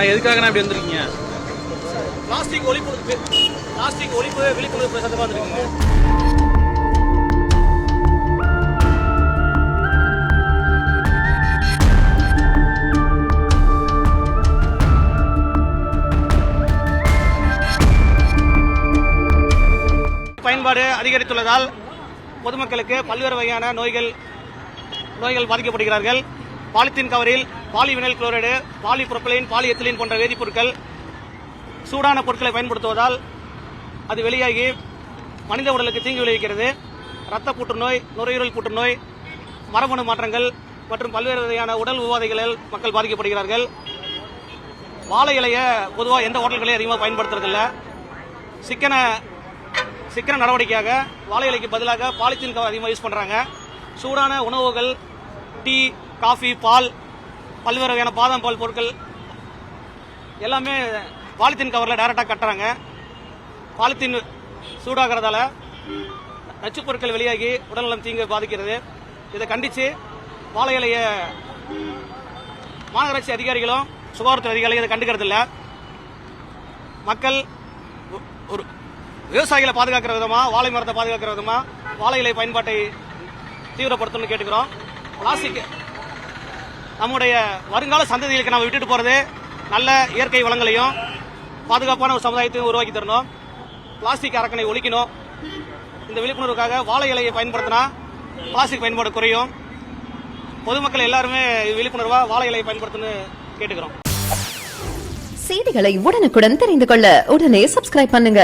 எதுக்காக இப்படி வந்திருக்கீங்க? பிளாஸ்டிக் ஒழிப்பு விழிப்புணர்வு சத்தமாக வந்திருக்கீங்க. பயன்பாடு அதிகரித்துள்ளதால் பொதுமக்களுக்கு பல்வேறு வகையான நோய்கள் பாதிக்கப்படுகிறார்கள். பாலித்தீன் கவரில் பாலிவினைல் குளோரைடு, பாலிபுரோபிலீன், பாலிஎத்திலீன் போன்ற வேதிப்பொருட்கள் சூடான பொருட்களை பயன்படுத்துவதால் அது வெளியாகி மனித உடலுக்கு தீங்கு விளைவிக்கிறது. இரத்த புற்றுநோய், நுரையீரல் புற்றுநோய், மரபணு மாற்றங்கள் மற்றும் பல்வேறு வகையான உடல் உபாதைகளில் மக்கள் பாதிக்கப்படுகிறார்கள். வாழை இலையை பொதுவாக எந்த ஹோட்டல்களையும் அதிகமாக பயன்படுத்துறதில்லை. சிக்கன நடவடிக்கையாக வாழை இலைக்கு பதிலாக பாலித்தீன் கவர் அதிகமாக யூஸ் பண்ணுறாங்க. சூடான உணவுகள், டீ, காஃபி, பால், பல்வேறு வகையான பாதாம் பால் பொருட்கள் எல்லாமே பாலித்தீன் கவரில் டைரெக்டாக கட்டுறாங்க. பாலித்தீன் சூடாகிறதால நச்சுப் பொருட்கள் வெளியாகி உடல்நலம் தீங்கு பாதிக்கிறது. இதை கண்டித்து வாழை இலையை மாநகராட்சி அதிகாரிகளும் சுகாதாரத்துறை அதிகாரிகளும் இதை கண்டுக்கிறது இல்லை. மக்கள் ஒரு விவசாயிகளை பாதுகாக்கிற விதமாக, வாழை மரத்தை பாதுகாக்கிற விதமாக வாழை இலை பயன்பாட்டை தீவிரப்படுத்தணும்னு கேட்டுக்கிறோம். பிளாஸ்டிக் நம்முடைய வருங்கால சந்ததிகளுக்கு நம்ம விட்டுட்டு போகிறது நல்ல இயற்கை வளங்களையும் பாதுகாப்பான ஒரு சமுதாயத்தையும் உருவாக்கி தரணும். பிளாஸ்டிக் அரக்கனை ஒழிக்கணும். இந்த விழிப்புணர்வுக்காக வாழை இலையை பயன்படுத்தினா பிளாஸ்டிக் பயன்பாடு குறையும். பொதுமக்கள் எல்லாருமே விழிப்புணர்வாக வாழை இலையை பயன்படுத்தணும்னு கேட்டுக்கிறோம். செய்திகளை உடனுக்குடன் தெரிந்து கொள்ள உடனே சப்ஸ்கிரைப் பண்ணுங்க.